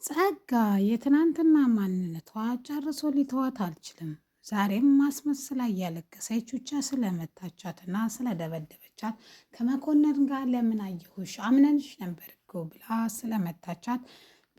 ጸጋ የትናንትና ማንነቷ ጨርሶ ሊተዋት አልችልም። ዛሬም ማስመሰላ እያለቀሰች ብቻ ስለመታቻትና ስለደበደበቻት ከመኮንን ጋር ለምን አየሁሽ አምነንሽ ነበር እኮ ብላ ስለመታቻት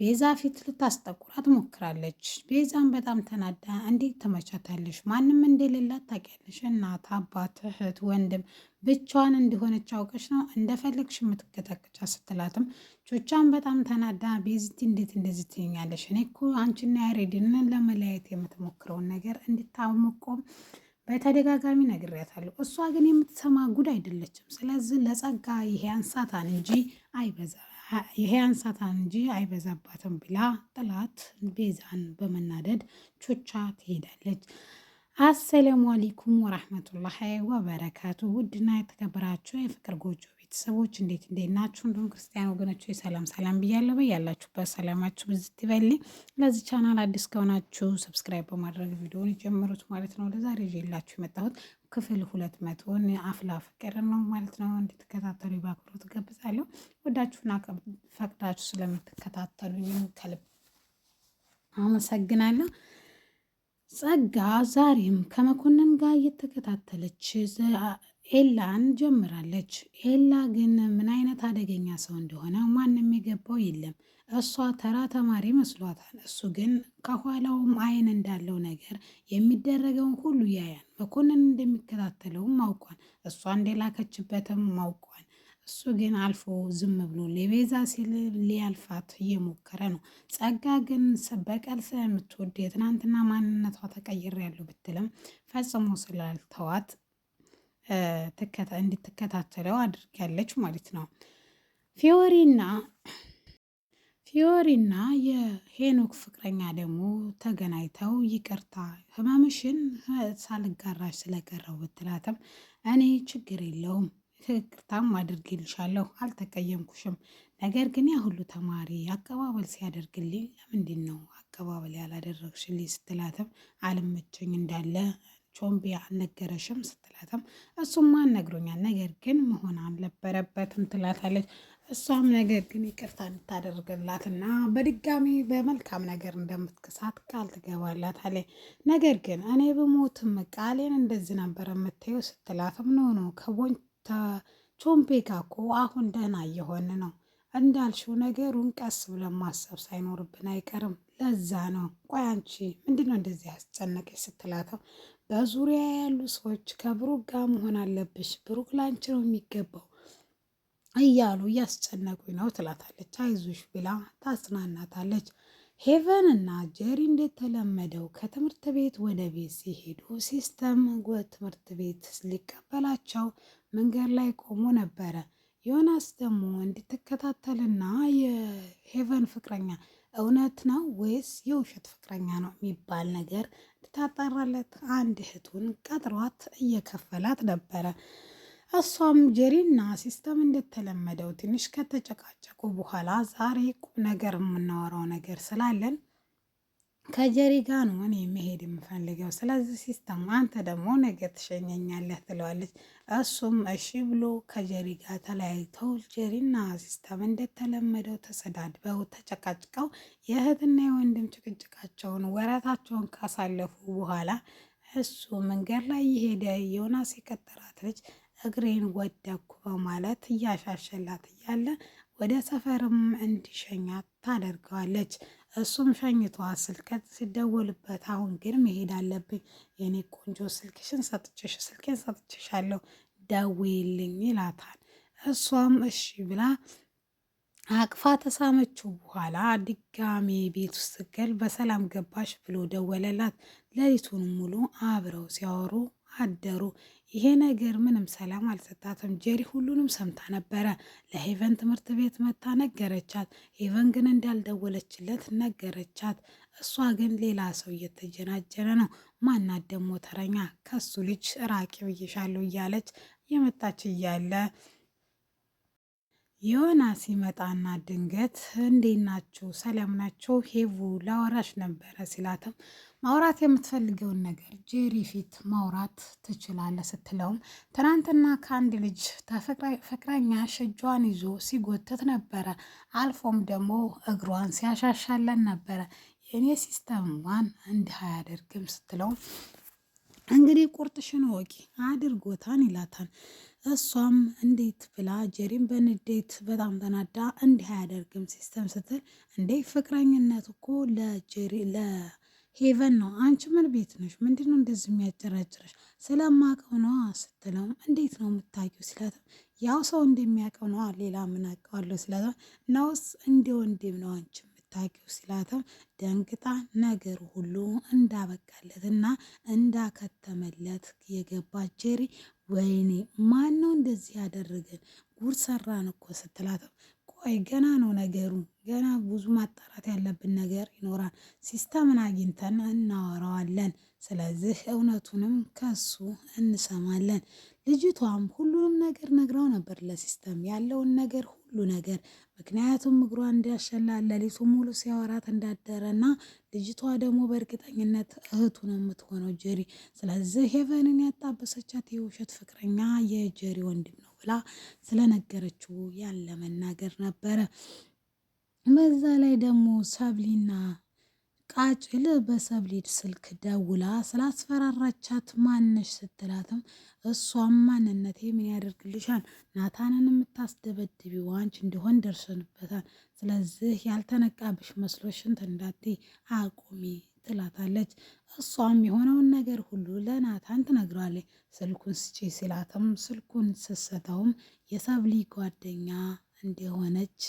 ቤዛ ፊት ልታስጠቁራት ሞክራለች። ቤዛን በጣም ተናዳ እንዴት ትመቻታለሽ? ማንም እንደሌላት ታውቂያለሽ። እናት፣ አባት፣ እህት፣ ወንድም ብቻዋን እንደሆነች አውቀሽ ነው እንደፈለግሽ የምትቀጠቅጫ ስትላትም ቾቻን በጣም ተናዳ ቤዚቲ እንዴት እንደዚህ ትይኛለሽ? እኔ እኮ አንቺና ያሬድን ለመለያየት የምትሞክረውን ነገር እንድታሞቆም በተደጋጋሚ ነግሬያታለሁ። እሷ ግን የምትሰማ ጉድ አይደለችም። ስለዚህ ለጸጋ ይሄ አንሳታን እንጂ አይበዛ ይሄ አንሳታን እንጂ አይበዛባትም ብላ ጥላት ቤዛን በመናደድ ቾቻ ትሄዳለች። አሰላሙ አለይኩም ወራህመቱላሂ ወበረካቱ። ውድና የተከበራችሁ የፍቅር ጎጆ ቤተሰቦች እንዴት ናችሁ? እንዲሁም ክርስቲያን ወገኖች ሰላም ሰላም ብያለሁ። በያላችሁበት ሰላማችሁ ብዝት ይበል። ለዚህ ቻናል አዲስ ከሆናችሁ ሰብስክራይብ በማድረግ ቪዲዮውን ይጀምሩት ማለት ነው። ለዛሬ ይዤላችሁ የመጣሁት ክፍል 200 አፍላ ፍቅር ነው ማለት ነው። እንድትከታተሉ በአክብሮት ጋብዛለሁ። ወዳችሁና ፈቅዳችሁ ስለምትከታተሉኝ ከልብ አመሰግናለሁ። ጸጋ ዛሬም ከመኮንን ጋር እየተከታተለች ኤላን ጀምራለች። ኤላ ግን ምን አይነት አደገኛ ሰው እንደሆነ ማንም የገባው የለም። እሷ ተራ ተማሪ መስሏታል። እሱ ግን ከኋላውም አይን እንዳለው ነገር የሚደረገውን ሁሉ ያያል። መኮንን እንደሚከታተለውም አውቋል። እሷ እንደላከችበትም አውቋል። እሱ ግን አልፎ ዝም ብሎ ለቤዛ ሲል ሊያልፋት እየሞከረ ነው። ጸጋ ግን በቀል ስለምትወድ የትናንትና ማንነቷ ተቀይሬያለሁ ብትልም ፈጽሞ ስላልተዋት እንድትከታተለው አድርጋለች ማለት ነው። ፊዮሪና የሄኖክ ፍቅረኛ ደግሞ ተገናኝተው ይቅርታ ህመምሽን ሳልጋራሽ ስለቀረው ብትላትም እኔ ችግር የለውም ይቅርታም አድርጌልሻለሁ፣ አልተቀየምኩሽም። ነገር ግን ያ ሁሉ ተማሪ አቀባበል ሲያደርግልኝ ለምንድን ነው አቀባበል ያላደረግሽልኝ ስትላትም አልመቸኝ እንዳለ ቾምቤ አልነገረሽም ስትላትም እሱማ ነግሮኛል፣ ነገር ግን መሆን አልነበረበትም ትላታለች። እሷም ነገር ግን ይቅርታ እንድታደርግላትና በድጋሚ በመልካም ነገር እንደምትክሳት ቃል ትገባላታለች። ነገር ግን እኔ በሞትም ቃሌን እንደዚህ ነበር የምታየው ስትላትም ኖ ቾምቤ ጋ እኮ አሁን ደህና እየሆን ነው እንዳልሽው ነገሩን ቀስ ብለን ማሰብ ሳይኖርብን አይቀርም። ለዛ ነው። ቆይ አንቺ ምንድነው እንደዚህ ያስጨነቀች ስትላተው በዙሪያ ያሉ ሰዎች ከብሩክ ጋር መሆን አለብሽ፣ ብሩክ ላንቺ ነው የሚገባው እያሉ እያስጨነቁኝ ነው ትላታለች። አይዞሽ ብላ ታጽናናታለች። ሄቨን እና ጄሪ እንደተለመደው ከትምህርት ቤት ወደ ቤት ሲሄዱ ሲስተም ትምህርት ቤት ሊቀበላቸው መንገድ ላይ ቆሞ ነበረ። ዮናስ ደግሞ እንድትከታተልና የሄቨን ፍቅረኛ እውነት ነው ወይስ የውሸት ፍቅረኛ ነው የሚባል ነገር እንድታጣራለት አንድ እህቱን ቀጥሯት እየከፈላት ነበረ። እሷም ጄሪና ሲስተም እንደተለመደው ትንሽ ከተጨቃጨቁ በኋላ ዛሬ ቁም ነገር የምናወራው ነገር ስላለን ከጀሪ ጋር ነው እኔ መሄድ የምፈልገው። ስለዚህ ሲስተም አንተ ደግሞ ነገ ትሸኘኛለህ ትለዋለች። እሱም እሺ ብሎ ከጀሪ ጋር ተለያይተው ጀሪና ሲስተም እንደተለመደው ተሰዳድበው ተጨቃጭቀው የእህትና የወንድም ጭቅጭቃቸውን ወረታቸውን ካሳለፉ በኋላ እሱ መንገድ ላይ የሄደ ዮናስ የቀጠራት ልጅ እግሬን ወደኩ በማለት እያሻሸላት እያለ ወደ ሰፈርም እንዲሸኛት ታደርገዋለች። እሱም ሸኝቷ ስልከት ሲደወልበት አሁን ግን መሄድ አለብኝ የኔ ቆንጆ ስልኬን ሰጥቼሻለሁ ደውይልኝ ይላታል። እሷም እሺ ብላ አቅፋ ተሳመችው። በኋላ ድጋሜ ቤት ውስጥ ገል በሰላም ገባሽ ብሎ ደወለላት። ሌሊቱን ሙሉ አብረው ሲያወሩ አደሩ። ይሄ ነገር ምንም ሰላም አልሰጣትም። ጄሪ ሁሉንም ሰምታ ነበረ። ለሄቨን ትምህርት ቤት መታ ነገረቻት። ሄቨን ግን እንዳልደወለችለት ነገረቻት። እሷ ግን ሌላ ሰው እየተጀናጀነ ነው። ማናት ደግሞ ተረኛ ከሱ ልጅ ራቂ ብዬሻለሁ እያለች የመጣች እያለ ዮናስ ሲመጣና ድንገት እንዴት ናችሁ? ሰላም ናችሁ? ሄቡ ላወራሽ ነበረ ሲላትም ማውራት የምትፈልገውን ነገር ጄሪ ፊት ማውራት ትችላለህ ስትለውም ትናንትና ከአንድ ልጅ ፍቅረኛ እጇን ይዞ ሲጎትት ነበረ፣ አልፎም ደግሞ እግሯን ሲያሻሻለን ነበረ። የእኔ ሲስተምዋን እንዲህ አያደርግም ስትለውም እንግዲህ ቁርጥሽን ወቂ አድርጎታን ይላታል። እሷም እንዴት ብላ ጀሪም በንዴት በጣም ተናዳ እንዲህ አያደርግም ሲስተም ስትል እንዴ ፍቅረኝነት እኮ ለጀሪ ለሄቨን ነው። አንቺ ምን ቤት ነሽ? ምንድነው እንደዚህ የሚያጨራጭረሽ? ስለማቀው ነዋ ስትለውም እንዴት ነው የምታውቂው ሲላትም ያው ሰው እንደሚያውቀው ነዋ ሌላ ምን አውቀዋለሁ ሲላትም ነውስ እንደ ወንድም ነው አንቺ የምታውቂው ሲላትም ደንግጣ ነገሩ ሁሉ እንዳበቃለትና እንዳከተመለት የገባች ጄሪ ወይኔ ማን ነው እንደዚህ ያደረገን? ጉድ ሰራን እኮ ስትላትም ቆይ ገና ነው ነገሩ፣ ገና ብዙ ማጣራት ያለብን ነገር ይኖራል። ሲስተምን አግኝተን እናወራዋለን። ስለዚህ እውነቱንም ከሱ እንሰማለን። ልጅቷም ሁሉንም ነገር ነግራው ነበር ለሲስተም ያለውን ነገር ሁሉ ነገር። ምክንያቱም እግሯ እንዲያሸላ ሌሊቱ ሙሉ ሲያወራት እንዳደረና ልጅቷ ደግሞ በእርግጠኝነት እህቱ ነው የምትሆነው ጀሪ። ስለዚህ ሄቨንን ያጣበሰቻት የውሸት ፍቅረኛ የጀሪ ወንድም ነው ብላ ስለነገረችው ያለ መናገር ነበረ። በዛ ላይ ደግሞ ሰብሊና ቃጭል በሰብሊድ ስልክ ደውላ ስላስፈራራቻት ማነሽ ስትላትም እሷም ማንነቴ ምን ያደርግልሻል? ናታንን የምታስደበድቢው አንቺ እንደሆን ደርሰንበታል። ስለዚህ ያልተነቃብሽ መስሎሽን እንዳትዪ አቁሚ ትላታለች። እሷም የሆነውን ነገር ሁሉ ለናታን ትነግረዋለች። ስልኩን ስጪ ሲላትም ስልኩን ስትሰጠውም የሰብሊ ጓደኛ እንደሆነች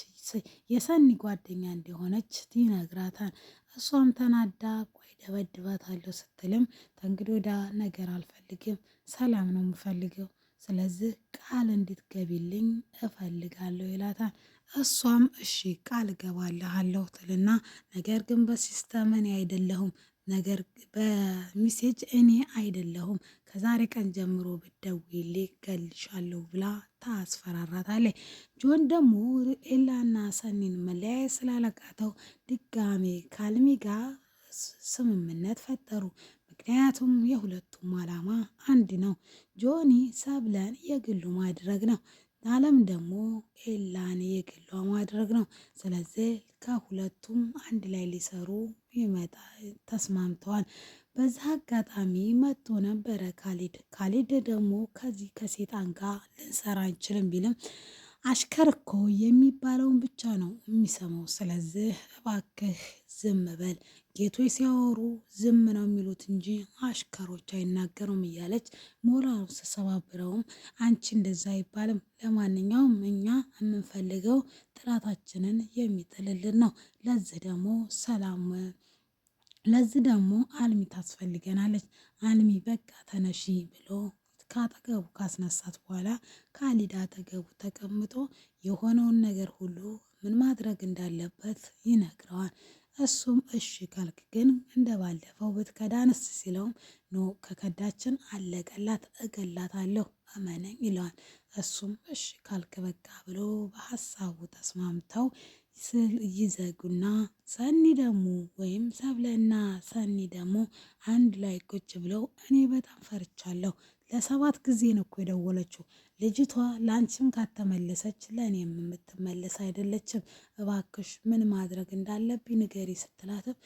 የሰኒ ጓደኛ እንደሆነች ይነግራታል። እሷም ተናዳ ቆይ ደበድባታለሁ ስትልም ተንግዲህ ወዲያ ነገር አልፈልግም፣ ሰላም ነው የምፈልገው፣ ስለዚህ ቃል እንድትገቢልኝ እፈልጋለሁ ይላታል። እሷም እሺ ቃል እገባልሃለሁ ትልና ነገር ግን በሲስተም እኔ አይደለሁም ነገር በሚሴጅ እኔ አይደለሁም ከዛሬ ቀን ጀምሮ ብትደውይልኝ እገልሻለሁ ብላ ታስፈራራታለች። ጆን ደግሞ ኤላና ሰኒን መለያየት ስላለቃተው ድጋሜ ከአልሚ ጋር ስምምነት ፈጠሩ። ምክንያቱም የሁለቱም ዓላማ አንድ ነው። ጆኒ ሰብለን የግሉ ማድረግ ነው። አለም ደግሞ ኤላን የግሏ ማድረግ ነው። ስለዚህ ከሁለቱም አንድ ላይ ሊሰሩ ይመጣ ተስማምተዋል። በዛ አጋጣሚ መጥቶ ነበረ ካሊድ ደግሞ ከዚህ ከሴጣን ጋር ልንሰራ አንችልም ቢልም አሽከር እኮ የሚባለውን ብቻ ነው የሚሰማው። ስለዚህ እባክህ ዝም በል፣ ጌቶች ሲያወሩ ዝም ነው የሚሉት እንጂ አሽከሮች አይናገሩም እያለች ሞራሉ ስሰባብረውም አንቺ እንደዛ አይባልም፣ ለማንኛውም እኛ የምንፈልገው ጥላታችንን የሚጥልልን ነው። ለዚህ ደግሞ አልሚ ታስፈልገናለች። አልሚ በቃ ተነሺ ብሎ ከአጠገቡ ካስነሳት በኋላ ካሊድ አጠገቡ ተቀምጦ የሆነውን ነገር ሁሉ ምን ማድረግ እንዳለበት ይነግረዋል። እሱም እሺ ካልክ ግን እንደ ባለፈው ብትከዳንስ ሲለውም ኖ ከከዳችን አለቀላት፣ እገላታለሁ እመነኝ ይለዋል። እሱም እሺ ካልክ በቃ ብሎ በሀሳቡ ተስማምተው ይዘጉና ሰኒ ደግሞ ወይም ሰብለና ሰኒ ደግሞ አንድ ላይ ቁጭ ብለው እኔ በጣም ፈርቻለሁ። ለ7 ጊዜ ነው እኮ የደወለችው ልጅቷ። ለአንቺም ካተመለሰች ለእኔም የምትመለስ አይደለችም። እባክሽ ምን ማድረግ እንዳለብኝ ንገሪ ስትላትም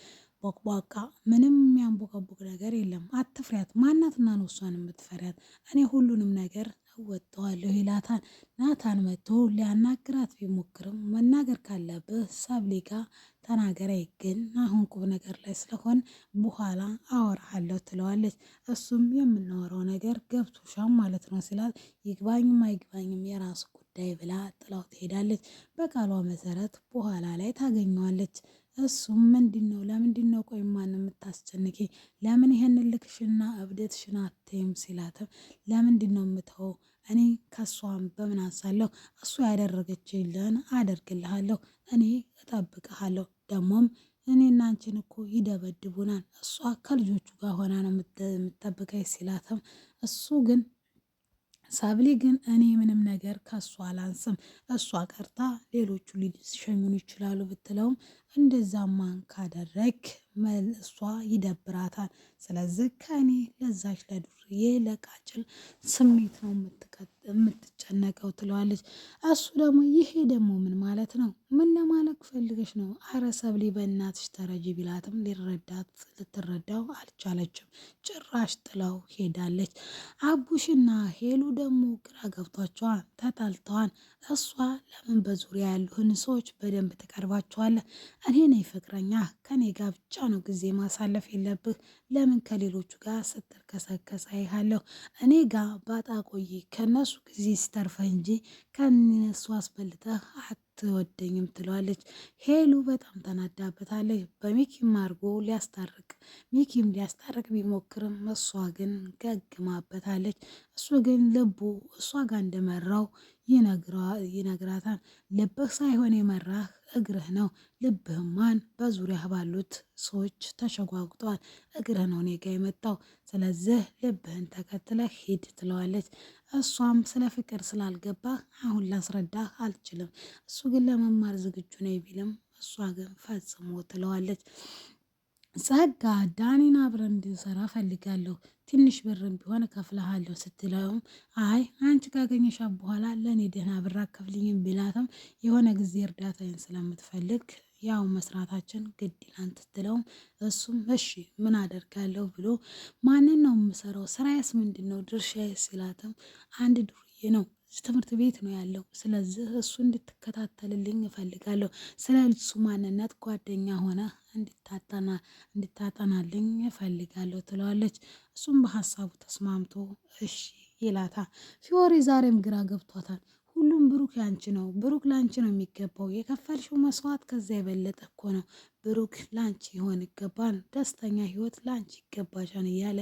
ቦቅቧቃ ምንም የሚያንቦቀቡቅ ነገር የለም፣ አትፍሪያት። ማናትና ነው እሷን የምትፈሪያት? እኔ ሁሉንም ነገር እወጣዋለሁ ይላታል። ናታን መጥቶ ሊያናግራት ቢሞክርም መናገር ካለብህ ሰብሊ ጋር ተናገረኝ፣ ግን አሁን ቁም ነገር ላይ ስለሆን በኋላ አወራሃለሁ ትለዋለች። እሱም የምናወራው ነገር ገብቶሻል ማለት ነው ሲላት ይግባኝም አይግባኝም የራሱ ጉዳይ ብላ ጥላው ትሄዳለች። በቃሏ መሰረት በኋላ ላይ ታገኘዋለች። እሱም ምንድነው ለምንድነው ቆይ ማን የምታስጨንቂ? ለምን ይሄን ልክሽና እብደትሽን አትይም ሲላትም ለምንድነው የምተው? እኔ ከሷም በምን አንሳለሁ? እሱ ያደረገችልን አደርግልሃለሁ፣ እኔ እጠብቅሃለሁ። ደግሞም እኔና አንቺን እኮ ይደበድቡናል፣ እሷ ከልጆቹ ጋር ሆና ነው የምትጠብቀኝ ሲላትም እሱ ግን ሰብሊ ግን እኔ ምንም ነገር ከእሷ አላንስም፣ እሷ ቀርታ ሌሎቹ ሊሸኙን ይችላሉ ብትለውም እንደዛማን ካደረግ እሷ ይደብራታል። ስለዚህ ከእኔ ለዛች ለዱርዬ ለቃጭል ስሜት ነው የምትጨነቀው ትለዋለች። እሱ ደግሞ ይሄ ደግሞ ምን ማለት ነው? ምን ለማለት ፈልገሽ ነው? አረ ሰብሊ በእናትሽ ተረጂ ቢላትም ልትረዳው አልቻለችም። ጭራሽ ጥላው ሄዳለች። አቡሽና ሄሉ ደግሞ ግራ ገብቷቸዋል፣ ተጣልተዋል። እሷ ለምን በዙሪያ ያሉህን ሰዎች በደንብ ትቀርባቸዋለህ? እኔ ነኝ ፍቅረኛ፣ ከኔ ጋር ብቻ ነው ጊዜ ማሳለፍ የለብህ። ለምን ከሌሎቹ ጋር ስትርከሰከስ አይሃለሁ? እኔ ጋር ባጣ ቆይ ከነሱ ጊዜ ሲተርፈህ እንጂ ከነሱ አስበልጠህ አትወደኝም ትለዋለች። ሄሉ በጣም ተናዳበታለች። በሚኪም አድርጎ ሚኪም ሊያስታርቅ ቢሞክርም እሷ ግን ገግማበታለች። እሱ ግን ልቡ እሷ ጋር እንደመራው ይነግራታል። ልብህ ሳይሆን የመራህ እግርህ ነው። ልብህማን በዙሪያህ ባሉት ሰዎች ተሸጓጉጧል። እግርህ ነው እኔ ጋ የመጣው። ስለዚህ ልብህን ተከትለህ ሂድ ትለዋለች። እሷም ስለ ፍቅር ስላልገባህ አሁን ላስረዳህ አልችልም፣ እሱ ግን ለመማር ዝግጁ ነኝ ቢልም እሷ ግን ፈጽሞ ትለዋለች። ጸጋ ዳኒን አብረን እንድንሰራ ፈልጋለሁ፣ ትንሽ ብርም ቢሆን እከፍልሃለሁ ስትለውም አይ አንቺ ካገኘሻት በኋላ ለእኔ ደህና ብር አከፍልኝም ቢላትም የሆነ ጊዜ እርዳታዬን ስለምትፈልግ ያው መስራታችን ግድ ይላል ስትለውም እሱም እሺ ምን አደርጋለሁ ብሎ ማንን ነው የምሰራው? ስራዬስ ምንድን ነው? ድርሻዬ ሲላትም አንድ ዱርዬ ነው ትምህርት ቤት ነው ያለው። ስለዚህ እሱ እንድትከታተልልኝ እፈልጋለሁ። ስለ እሱ ማንነት ጓደኛ ሆነ እንድታጠናልኝ እፈልጋለሁ ትለዋለች። እሱም በሀሳቡ ተስማምቶ እሺ ይላታል። ፊዮሪ ዛሬም ግራ ገብቷታል። ሁሉም ብሩክ ያንቺ ነው፣ ብሩክ ላንቺ ነው የሚገባው፣ የከፈልሽው መስዋዕት ከዛ የበለጠ እኮ ነው። ብሩክ ላንቺ ይሆን ይገባል፣ ደስተኛ ህይወት ላንቺ ይገባሻል እያለ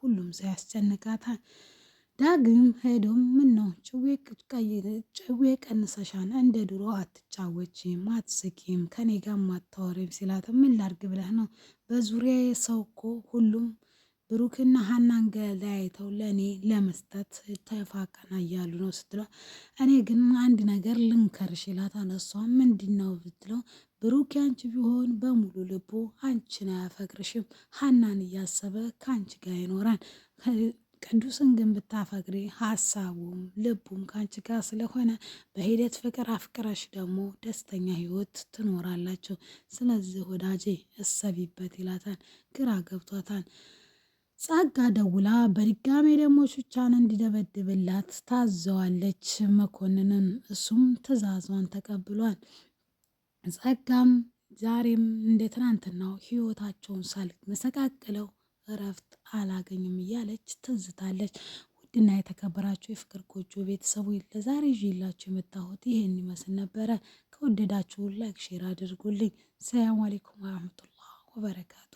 ሁሉም ሰው ያስጨንቃታል። ዳግም ሄዶም ምን ነው ጭዌ ቀንሰሻን፣ እንደ ድሮ አትጫወችም፣ አትስቂም፣ ከኔ ጋር አታወሪም ሲላት ምን ላርግ ብለህ ነው? በዙሪያ ሰው እኮ ሁሉም ብሩክና ሀናን ገለያይተው ለእኔ ለመስጠት ተፋቀና እያሉ ነው ስትለው፣ እኔ ግን አንድ ነገር ልንከርሽ ይላታል። እሷ ምንድን ነው ብትለው፣ ብሩክ ያንቺ ቢሆን በሙሉ ልቡ አንቺን አያፈቅርሽም፣ ሀናን እያሰበ ከአንቺ ጋር ይኖራል። ቅዱስን ግን ብታፈቅሪ ሀሳቡም ልቡም ከአንቺ ጋር ስለሆነ በሂደት ፍቅር አፍቅረሽ ደግሞ ደስተኛ ህይወት ትኖራላችሁ። ስለዚህ ወዳጄ እሰቢበት ይላታል። ግራ ገብቷታል። ጸጋ ደውላ በድጋሜ ደግሞ ሹቻን እንዲደበድብላት ታዘዋለች መኮንንን። እሱም ትዕዛዟን ተቀብሏል። ጸጋም ዛሬም እንደ ትናንትናው ህይወታቸውን ሳልመሰቃቅለው እረፍት አላገኝም እያለች ትዝታለች። ውድና የተከበራችሁ የፍቅር ጎጆ ቤተሰቦች ለዛሬ ይዤላችሁ የመጣሁት ይህን ይመስል ነበረ። ከወደዳችሁ ላይክ ሼር አድርጉልኝ። ሰላም አለይኩም ወረህመቱላህ ወበረካቱ።